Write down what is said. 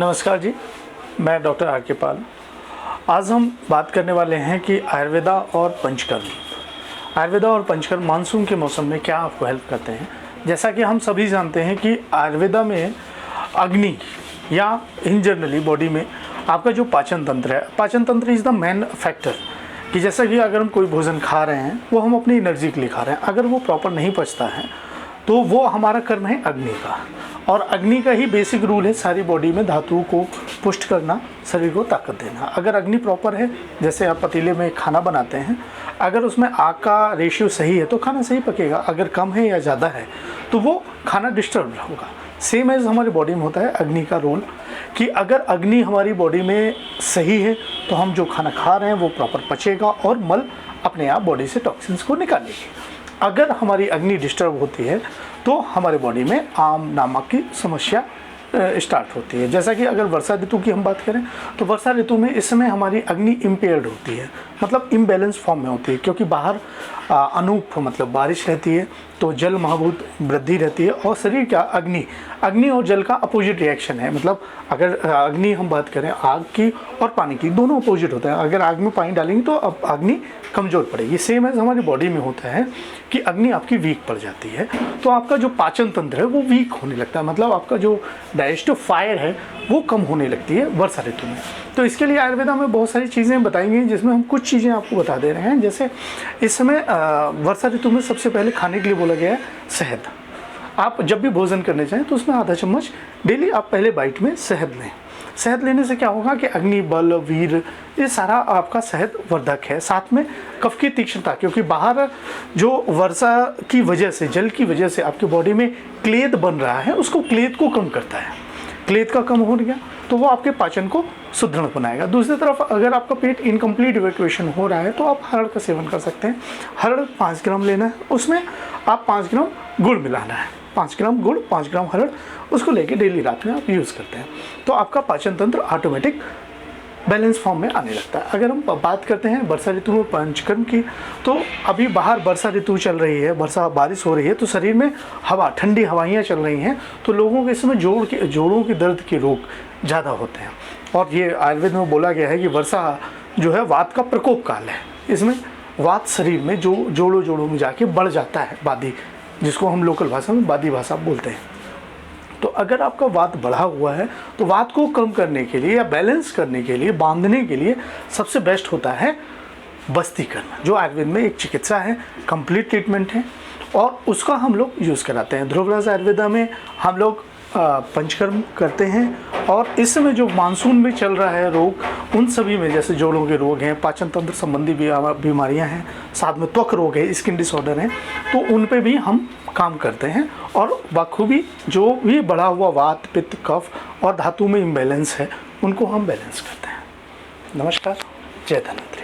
नमस्कार जी, मैं doctor R के पाल। आज हम बात करने वाले हैं कि आयुर्वेदा और पंचकर्म मानसून के मौसम में क्या आपको हेल्प करते हैं। जैसा कि हम सभी जानते हैं कि आयुर्वेदा में अग्नि या इन जनरली बॉडी में आपका जो पाचन तंत्र इज़ द मेन फैक्टर। कि जैसा कि अगर हम कोई भोजन खा रहे हैं वो हम अपनी एनर्जी के लिए खा रहे हैं, अगर वो प्रॉपर नहीं पचता है तो वो हमारा कर्म है अग्नि का। और अग्नि का ही बेसिक रूल है सारी बॉडी में धातुओं को पुष्ट करना, शरीर को ताकत देना। अगर अग्नि प्रॉपर है, जैसे आप पतीले में खाना बनाते हैं, अगर उसमें आग का रेशियो सही है तो खाना सही पकेगा। अगर कम है या ज़्यादा है तो वो खाना डिस्टर्ब होगा। सेम एज हमारी बॉडी में होता है अग्नि का रोल, कि अगर अग्नि हमारी बॉडी में सही है तो हम जो खाना खा रहे हैं वो प्रॉपर पचेगा और मल अपने आप बॉडी से टॉक्सिन्स को निकालेगी। अगर हमारी अग्नि डिस्टर्ब होती है तो हमारे बॉडी में आम नामक की समस्या स्टार्ट होती है। जैसा कि अगर वर्षा ऋतु की हम बात करें तो वर्षा ऋतु में इस समय हमारी अग्नि इम्पेयर्ड होती है, मतलब इम्बैलेंस फॉर्म में होती है, क्योंकि बाहर अनूप मतलब बारिश रहती है तो जल महाभूत वृद्धि रहती है और शरीर का अग्नि और जल का अपोजिट रिएक्शन है। मतलब अगर अग्नि हम बात करें आग की और पानी की, दोनों अपोजिट होते हैं। अगर आग में पानी डालेंगे तो अब अग्नि कमज़ोर पड़ेगी। सेम एज हमारी बॉडी में होता है कि अग्नि आपकी वीक पड़ जाती है तो आपका जो पाचन तंत्र है वो वीक होने लगता है, मतलब आपका जो डाइजेस्टिव फायर है वो कम होने लगती है वर्षा ऋतु में। तो इसके लिए आयुर्वेदा में बहुत सारी चीज़ें बताई गई जिसमें हम कुछ चीज़ें आपको बता दे रहे हैं। जैसे इस समय वर्षा ऋतु में सबसे पहले खाने के लिए बोला गया है शहद। आप जब भी भोजन करने जाएं तो उसमें आधा चम्मच डेली आप पहले बाइट में शहद लें। शहद लेने से क्या होगा कि अग्नि, बल, वीर, ये सारा आपका शहद वर्धक है। साथ में कफ की तीक्ष्णता, क्योंकि बाहर जो वर्षा की वजह से, जल की वजह से आपकी बॉडी में क्लेद बन रहा है, उसको क्लेद को कम करता है। क्लेद का कम हो गया तो वो आपके पाचन को सुदृढ़ बनाएगा। दूसरी तरफ अगर आपका पेट इनकम्प्लीट इवैक्यूएशन हो रहा है तो आप हरड़ का सेवन कर सकते हैं। हरड़ 5 ग्राम लेना है, उसमें आप 5 ग्राम गुड़ मिलाना है। 5 ग्राम गुड़, 5 ग्राम हरड़, उसको लेके डेली रात में आप यूज़ करते हैं तो आपका पाचन तंत्र ऑटोमेटिक बैलेंस फॉर्म में आने लगता है। अगर हम बात करते हैं वर्षा ऋतु में पंचकर्म की, तो अभी बाहर वर्षा ऋतु चल रही है, बारिश हो रही है तो शरीर में ठंडी हवाइयाँ चल रही हैं तो लोगों के इसमें जोड़ों के दर्द के रोग ज़्यादा होते हैं। और ये आयुर्वेद में बोला गया है कि वर्षा जो है वात का प्रकोप काल है। इसमें वात शरीर में जो जोड़ों में जाके बढ़ जाता है, बादी, जिसको हम लोकल भाषा में बादी भाषा बोलते हैं। तो अगर आपका वात बढ़ा हुआ है तो वात को कम करने के लिए या बैलेंस करने के लिए, बांधने के लिए सबसे बेस्ट होता है बस्ती करना, जो आयुर्वेद में एक चिकित्सा है, कंप्लीट ट्रीटमेंट है और उसका हम लोग यूज़ कराते हैं। ध्रुवराज आयुर्वेदा में हम लोग पंचकर्म करते हैं और इस समय जो मानसून में चल रहा है रोग, उन सभी में जैसे जोड़ों के रोग हैं, पाचन तंत्र संबंधी बीमारियां हैं, साथ में त्वक रोग है, स्किन डिसऑर्डर हैं, तो उन पे भी हम काम करते हैं और बखूबी जो भी बढ़ा हुआ वात, पित्त, कफ और धातु में इम्बैलेंस है उनको हम बैलेंस करते हैं। नमस्कार, जय धन्वंतरि।